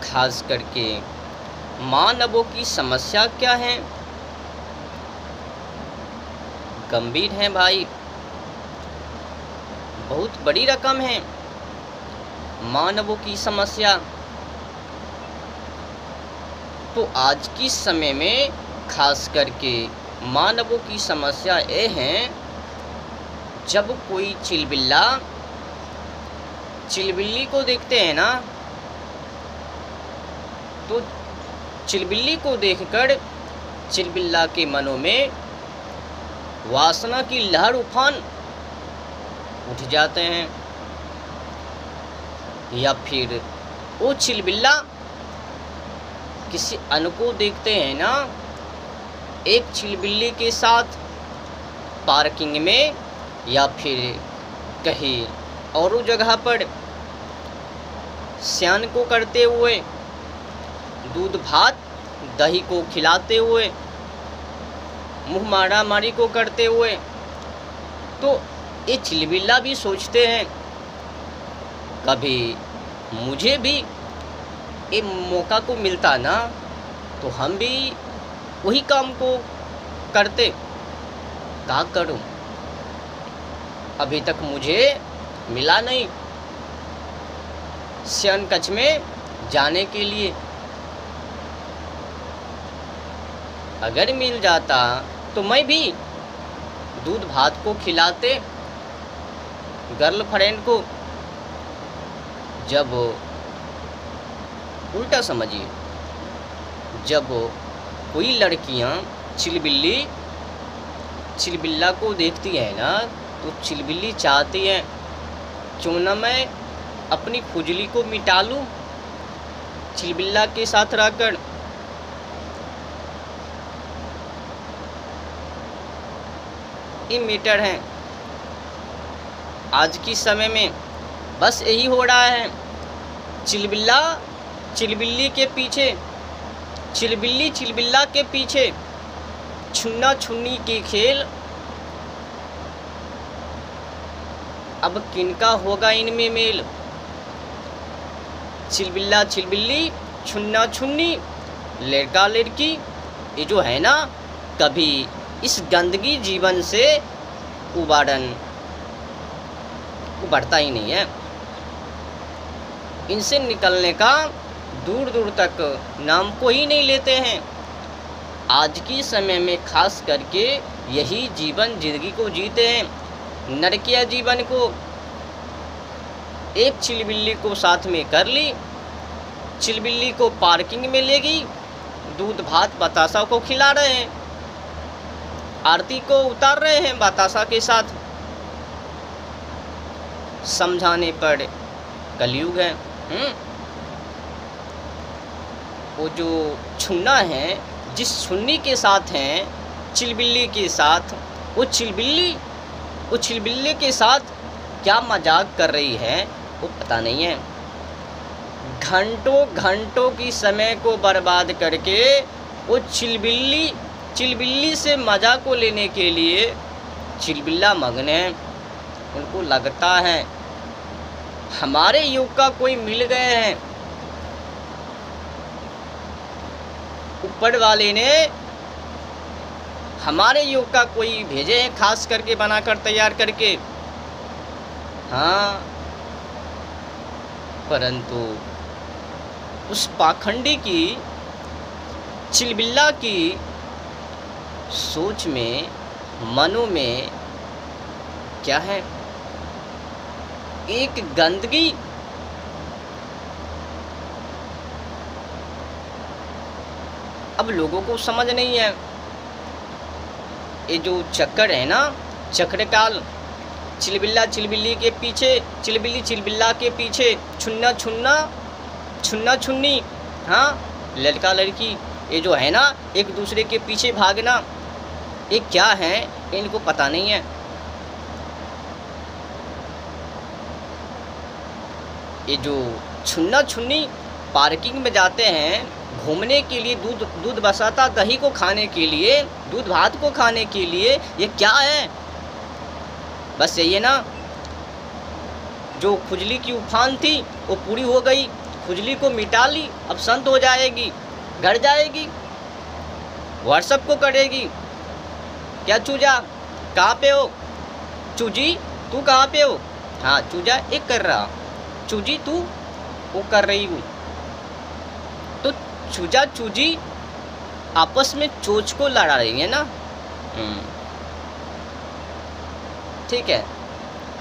खास करके मानवों की समस्या क्या है? गंभीर है भाई, बहुत बड़ी रकम है मानवों की समस्या। तो आज की समय में खास करके मानवों की समस्या ये है, जब कोई चिलबिल्ली को देखते हैं ना, तो चिलबिल्ली को देखकर चिलबिल्ला के मनों में वासना की लहर उफान उठ जाते हैं। या फिर वो चिलबिल्ला किसी अन्य को देखते हैं ना, एक चिलबिल्ली के साथ पार्किंग में या फिर कहीं और जगह पर स्नान को करते हुए, दूध भात दही को खिलाते हुए, मुँह मारा मारी को करते हुए, तो ये चिलबिल्ला भी सोचते हैं कभी मुझे भी ये मौका को मिलता ना, तो हम भी वही काम को करते। क्या करूं, अभी तक मुझे मिला नहीं शयन कक्ष में जाने के लिए। अगर मिल जाता तो मैं भी दूध भात को खिलाते गर्लफ्रेंड को। जब उल्टा समझिए, जब कोई लड़कियां चिलबिल्ला को देखती है ना, तो चिलबिल्ली चाहती है क्यों ना मैं अपनी खुजली को मिटा लूं चिलबिल्ला के साथ रहकर। ये मैटर है आज की समय में, बस यही हो रहा है। चिलबिल्ली के पीछे, चिलबिल्ला के पीछे छुन्ना छुन्नी के खेल। अब किनका होगा इनमें मेल? चिलबिल्ली, छुन्ना छुन्नी, लड़का लड़की, ये जो है ना, कभी इस गंदगी जीवन से उबरता ही नहीं है। इनसे निकलने का दूर दूर तक नाम को ही नहीं लेते हैं। आज की समय में खास करके यही जिंदगी को जीते हैं, नरकिया जीवन को। एक चिलबिल्ली को साथ में कर ली, चिलबिल्ली को पार्किंग में ले गई, दूध भात बतासा को खिला रहे हैं, आरती को उतार रहे हैं बतासा के साथ। समझाने पर कलयुग है। वो जो छुन्ना है, जिस छुन्नी के साथ हैं चिलबिल्ली के साथ, वो चिलबिल्ली के साथ क्या मजाक कर रही है वो पता नहीं है। घंटों की समय को बर्बाद करके वो चिलबिल्ली से मजा को लेने के लिए चिलबिल्ला मगन है। उनको लगता है हमारे युग का कोई मिल गए हैं, ऊपर वाले ने हमारे युग का कोई भेजे हैं, खास करके बनाकर तैयार करके। हाँ, परंतु उस पाखंडी की, चिलबिल्ला की सोच में, मनों में क्या है? एक गंदगी। अब लोगों को समझ नहीं है, ये जो चक्कर है ना, चक्रकाल, चिलबिल्ली के पीछे, चिलबिल्ला के पीछे छुन्ना छुन्नी, हाँ, लड़का लड़की, ये जो है ना, एक दूसरे के पीछे भागना, ये क्या है इनको पता नहीं है। ये जो छुन्ना छुन्नी पार्किंग में जाते हैं घूमने के लिए, दूध बसाता दही को खाने के लिए, दूध भात को खाने के लिए, ये क्या है? बस यही है ना, जो खुजली की उफान थी वो पूरी हो गई, खुजली को मिटा ली, अब शांत हो जाएगी, घर जाएगी, व्हाट्सएप को करेगी। क्या चूजा, कहाँ पे हो? चूजी तू कहाँ पे हो? हाँ चूजा एक कर रहा, चूजी तू वो कर रही हूँ। तो चूजा चूजी आपस में चोच को लड़ा रही है ना। ठीक है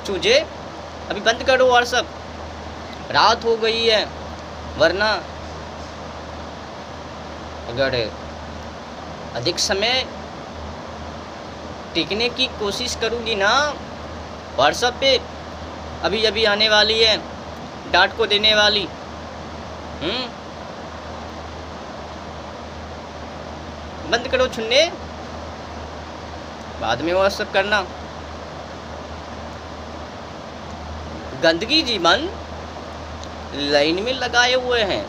चूजे, अभी बंद करो व्हाट्सएप, रात हो गई है, वरना अगर अधिक समय टिकने की कोशिश करूँगी ना व्हाट्सएप पे, अभी अभी आने वाली है डांट को देने वाली। बंद करो छुन्ने, बाद में व्हाट्सएप करना। गंदगी जीवन लाइन में लगाए हुए हैं।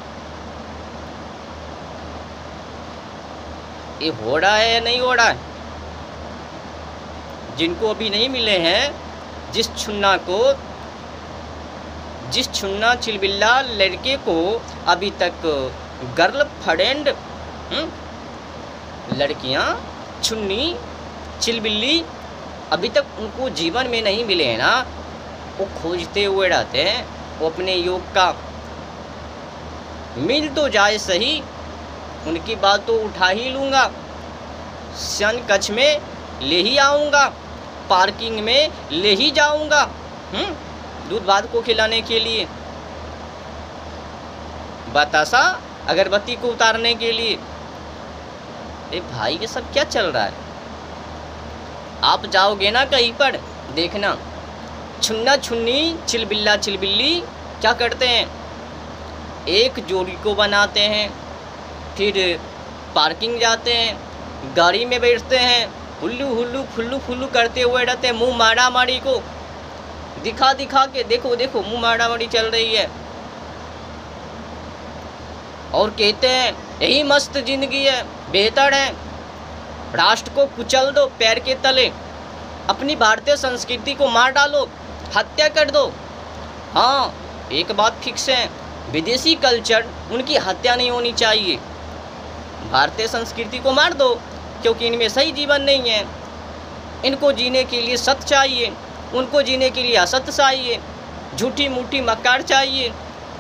ये हो रहा है या नहीं हो रहा है? जिनको अभी नहीं मिले हैं, जिस छुन्ना चिलबिल्ला लड़के को अभी तक गर्लफ्रेंड, लड़कियां छुन्नी चिलबिल्ली अभी तक उनको जीवन में नहीं मिले हैं ना, वो खोजते हुए रहते हैं। वो अपने योग का मिल तो जाए सही, उनकी बात तो उठा ही लूँगा, शन कक्ष में ले ही आऊँगा, पार्किंग में ले ही जाऊँगा, दूध भात को खिलाने के लिए, बतासा अगरबत्ती को उतारने के लिए। अरे भाई ये सब क्या चल रहा है? आप जाओगे ना कहीं पर, देखना छुन्ना छुन्नी चिलबिल्ला चिलबिल्ली क्या करते हैं, एक जोड़ी को बनाते हैं, फिर पार्किंग जाते हैं, गाड़ी में बैठते हैं, हुल्लू हुल्लू फुल्लू फुल्लू करते हुए रहते हैं, मुंह मारा मारी को दिखा दिखा के, देखो देखो मुंह मारा मारी चल रही है, और कहते हैं यही मस्त जिंदगी है, बेहतर है, राष्ट्र को कुचल दो पैर के तले, अपनी भारतीय संस्कृति को मार डालो, हत्या कर दो। हाँ एक बात फिक्स है, विदेशी कल्चर उनकी हत्या नहीं होनी चाहिए, भारतीय संस्कृति को मार दो, क्योंकि इनमें सही जीवन नहीं है। इनको जीने के लिए सत्य चाहिए, उनको जीने के लिए असत्य चाहिए, झूठी मूठी मक्कार चाहिए।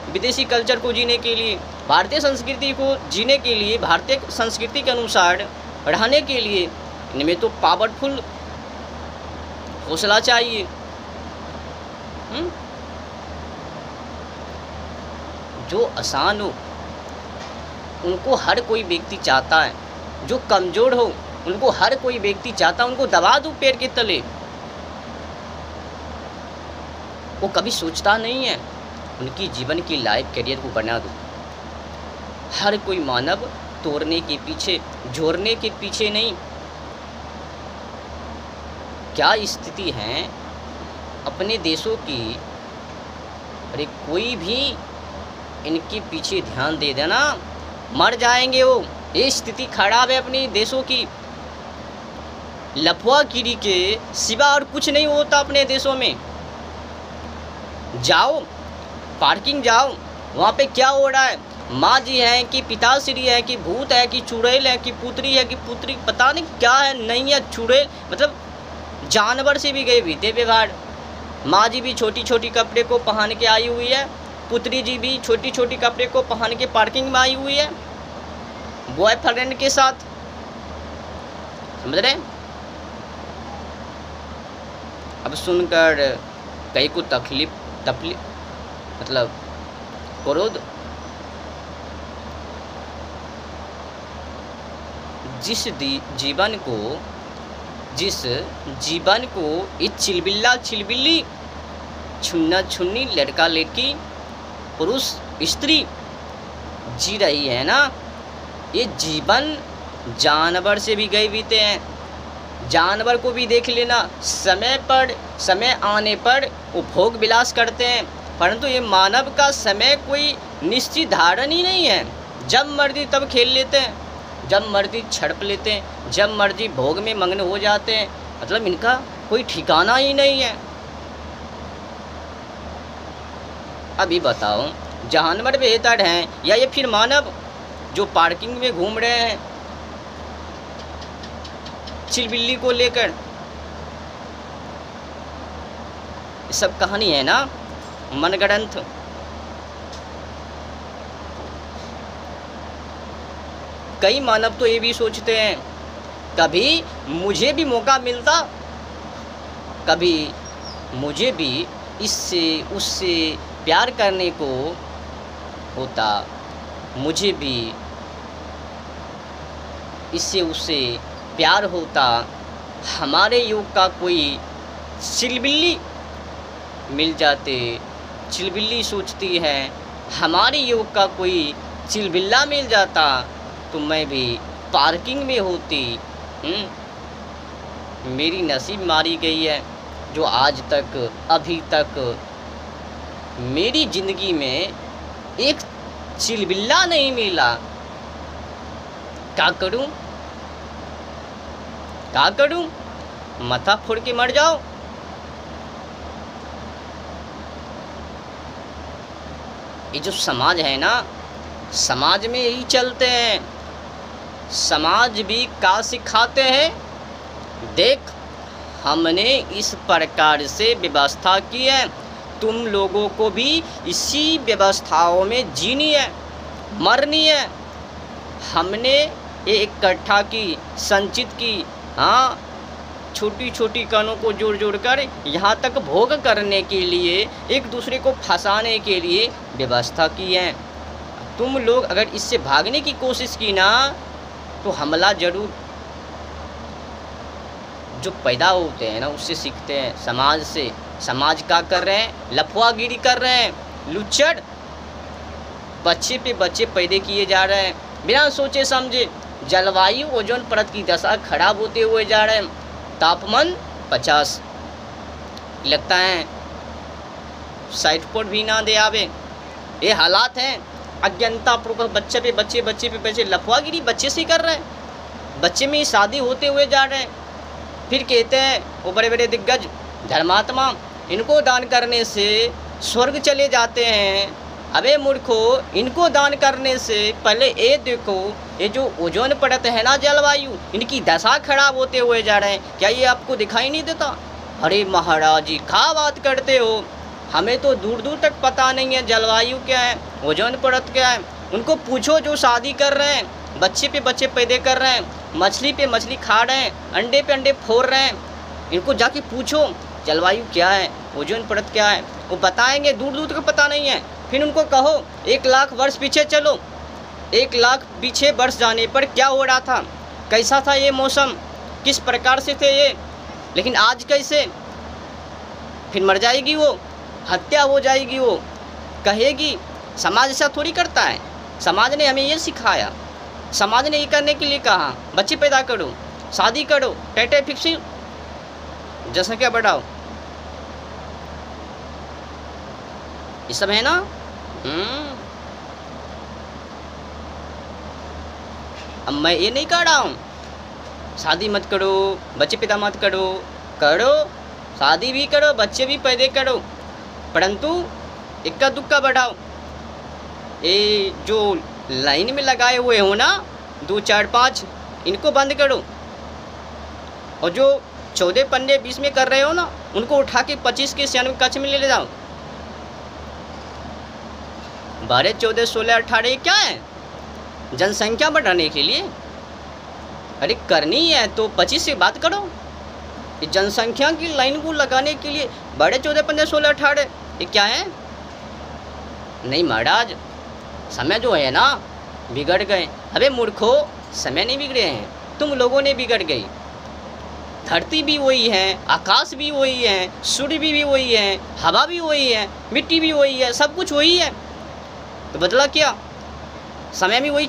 विदेशी कल्चर को जीने के लिए, भारतीय संस्कृति को जीने के लिए, भारतीय संस्कृति के अनुसार रहने के लिए इनमें तो पावरफुल हौसला चाहिए। जो आसान हो उनको हर कोई व्यक्ति चाहता है, जो कमज़ोर हो उनको हर कोई व्यक्ति चाहता है उनको दबा दूं पैर के तले। वो कभी सोचता नहीं है उनकी जीवन की लाइफ करियर को बना दूं। हर कोई मानव तोड़ने के पीछे, जोड़ने के पीछे नहीं। क्या स्थिति है अपने देशों की, अरे कोई भी इनके पीछे ध्यान दे देना मर जाएंगे वो। ये स्थिति खराब है अपने देशों की। लफुआगिरी के सिवा और कुछ नहीं होता अपने देशों में। जाओ पार्किंग जाओ, वहाँ पे क्या हो रहा है, माँ जी हैं कि पिताश्री है कि भूत है कि चुड़ैल है कि पुत्री है कि पुत्री, पता नहीं क्या है, नहीं है चुड़ैल, मतलब जानवर से भी गए बीते व्यवहार। माँ जी भी छोटी छोटी कपड़े को पहन के आई हुई है, पुत्री जी भी छोटी छोटी कपड़े को पहन के पार्किंग में आई हुई है बॉयफ्रेंड के साथ, समझ रहे। अब सुनकर कहीं को तकलीफ मतलब क्रोध, जिस जीवन को इस चिलबिल्ला चिलबिल्ली, छुन्ना छुन्नी, लड़का लड़की, पुरुष स्त्री जी रही है ना, ये जीवन जानवर से भी गए बीते हैं। जानवर को भी देख लेना, समय आने पर वो भोग विलास करते हैं, परंतु ये मानव का समय कोई निश्चित धारण ही नहीं है। जब मर्जी तब खेल लेते हैं, जब मर्जी छड़प लेते हैं, जब मर्जी भोग में मग्न हो जाते हैं, मतलब इनका कोई ठिकाना ही नहीं है। अभी बताओ जानवर बेहतर हैं या ये फिर मानव जो पार्किंग में घूम रहे हैं चिलबिल्ली को लेकर? ये सब कहानी है ना, मनगढ़ंत। कई मानव तो ये भी सोचते हैं कभी मुझे भी मौका मिलता, कभी मुझे भी इससे उससे प्यार करने को होता, मुझे भी इससे उससे प्यार होता, हमारे युग का कोई चिलबिल्ली मिल जाते। चिलबिल्ली सोचती है हमारे युग का कोई चिलबिल्ला मिल जाता तो मैं भी पार्किंग में होती। मेरी नसीब मारी गई है जो आज तक अभी तक मेरी ज़िंदगी में एक चिलबिल्ला नहीं मिला। क्या करूं, क्या करूं? माथा फोड़ के मर जाओ। ये जो समाज है ना, समाज में यही चलते हैं। समाज भी क्या सिखाते हैं? देख, हमने इस प्रकार से व्यवस्था की है, तुम लोगों को भी इसी व्यवस्थाओं में जीनी है, मरनी है। हमने ये इकट्ठा की, संचित की, हाँ, छोटी छोटी कणों को जोड़ जोड़ कर यहाँ तक भोग करने के लिए, एक दूसरे को फंसाने के लिए व्यवस्था की है। तुम लोग अगर इससे भागने की कोशिश की ना तो हमला जरूर। जो पैदा होते हैं ना उससे सीखते हैं, समाज से। समाज क्या कर रहे हैं? लफुआगिरी कर रहे हैं, लुच्चड़। बच्चे पे बच्चे पैदा किए जा रहे हैं बिना सोचे समझे। जलवायु ओजोन परत की दशा खराब होते हुए जा रहे हैं। तापमान 50 लगता है 60 पर भी ना दे आवे। ये हालात हैं। अज्ञानता पूर्वक बच्चे पे बच्चे लफुआगिरी बच्चे से कर रहे हैं। बच्चे में ही शादी होते हुए जा रहे हैं। फिर कहते हैं वो बड़े बड़े दिग्गज धर्मात्मा, इनको दान करने से स्वर्ग चले जाते हैं। अबे मूर्खो, इनको दान करने से पहले ये देखो, ये जो ओजोन परत है ना, जलवायु, इनकी दशा खराब होते हुए जा रहे हैं। क्या ये आपको दिखाई नहीं देता? अरे महाराज जी, क्या बात करते हो? हमें तो दूर दूर तक पता नहीं है जलवायु क्या है, ओजोन परत क्या है। उनको पूछो जो शादी कर रहे हैं, बच्चे पे बच्चे पैदा कर रहे हैं, मछली पे मछली खा रहे हैं, अंडे पे अंडे फोड़ रहे हैं। इनको जाके पूछो जलवायु क्या है, ओजोन परत क्या है, वो बताएंगे। दूर दूर तक पता नहीं है। फिर उनको कहो 1 लाख वर्ष पीछे चलो, 1 लाख पीछे वर्ष जाने पर क्या हो रहा था, कैसा था ये मौसम, किस प्रकार से थे ये, लेकिन आज कैसे। फिर मर जाएगी वो, हत्या हो जाएगी वो, कहेगी। समाज ऐसा थोड़ी करता है। समाज ने हमें ये सिखाया, समाज ने ये करने के लिए कहा, बच्चे पैदा करो, शादी करो, टेटे फिक्सी, जनसंख्या बढ़ाओ, ये सब है ना। अब मैं ये नहीं कह रहा हूँ शादी मत करो, बच्चे पैदा मत करो, करो, शादी भी करो, बच्चे भी पैदा करो, परंतु इक्का दुक्का बढ़ाओ। ये जो लाइन में लगाए हुए हो ना 2, 4, 5, इनको बंद करो। और जो 14, 15, 20 में कर रहे हो ना, उनको उठा के 25 के 96 कक्ष में ले जाओ। 12, 14, 16, 18 क्या है? जनसंख्या बढ़ाने के लिए। अरे करनी है तो 25 से बात करो। ये जनसंख्या की लाइन को लगाने के लिए 12, 14, 15, 16, 18 ये क्या है? नहीं महाराज, समय जो है ना बिगड़ गए। अबे मूर्खो, समय नहीं बिगड़े हैं, तुम लोगों ने बिगड़ गई। धरती भी वही है, आकाश भी वही है, सूर्य भी वही है, हवा भी वही है, मिट्टी भी वही है, सब कुछ वही है। तो बदला क्या? समय भी वही